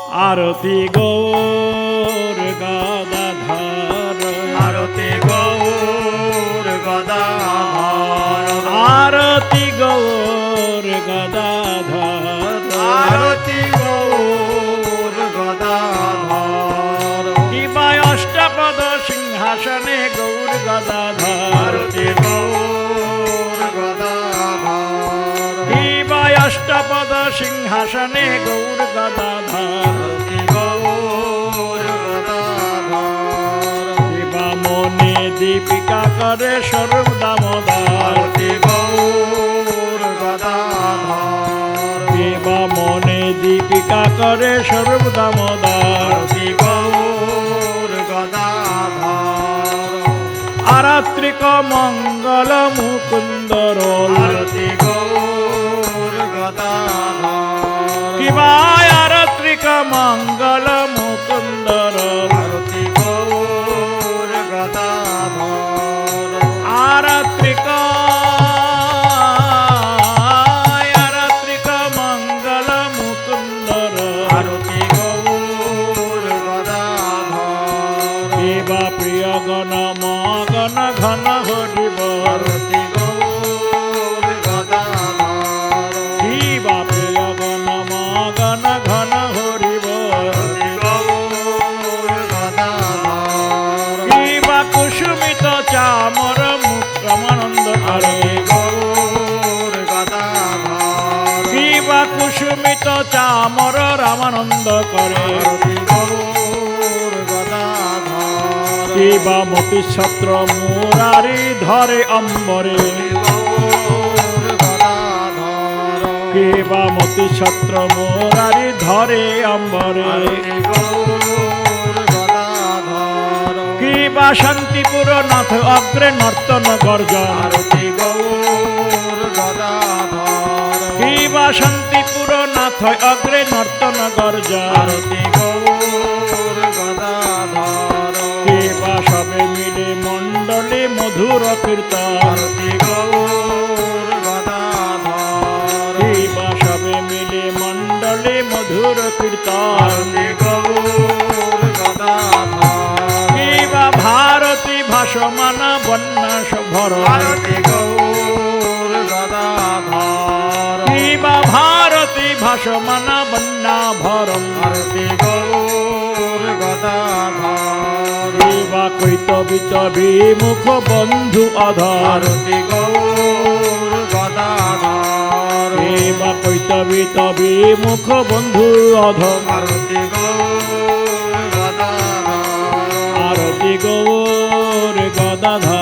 আরতি গৌর গদাধর আরতি গৌর গদাধর আরতি গৌর গদাধর আরতি গৌর গদাধর কিবা অষ্টপদ সিংহাসনে গৌর গদাধর আরতি গৌর গদাধর কিবা অষ্টপদ সিংহাসনে গৌর গদাধর আরতি গৌর গদাধর কিবা মনে দীপিকা করে স্বরূপ দামোদর আরতি গৌর গদাধর কিবা মনে দীপিকা করে স্বরূপ দামোদর আরতি গৌর গদাধর আরাত্রিক মঙ্গল মুকুন্দর আরতি গৌর গদাধর কিবা আরাত্রিক মঙ্গল মুকুন্দর আরতি গৌর গদাধর আরাত্রিক মঙ্গল মুকুন্দর আরতি গৌর গদাধর কিবা প্রিয় গণ মগন ঘন হরিব আরতি গৌর গদাধর কিবা প্রিয় গণ মগন ঘন হরিব আরতি গৌর গদাধর কিবা কুসুমিত চামর মুক্তমানন্দ করে আরতি গৌর গদাধর কিবা কুসুমিত চামর রামানন্দ করে আরতি গৌর গদাধর কিবা মতি ছত্র মুরারি ধরে অম্বরে গৌর গদাধর কিবা মতি ছত্র মুরারি ধরে অম্বরে আরতি গৌর গদাধর কিবা শান্তিপুর নাথ অগ্রে নর্তন গর্জন আরতি গৌর গদাধর কিবা শান্তিপুর নাথ অগ্রে নর্তন গর্জন আরতি গৌর গদাধর কিবা সবে মিলে মণ্ডলে মধুর কীর্তন আরতি গৌর গদাধর কিবা সবে মিলে মণ্ডলে মধুর কীর্তন আরতি গৌর গদাধর কিবা ভারতী ভাসমান বন্যা ভর আরতি গৌর গদাধর কিবা ভারতী ভাসমান বন্যা ভরম আরতি গৌর গদাধর কিবা কৈতবিত বিমুখ বন্ধু অধর আরতি গৌর গদাধর কিবা কৈতবিত বিমুখ বন্ধু অধর আরতি গৌর গদাধর আরতি গৌর গদাধর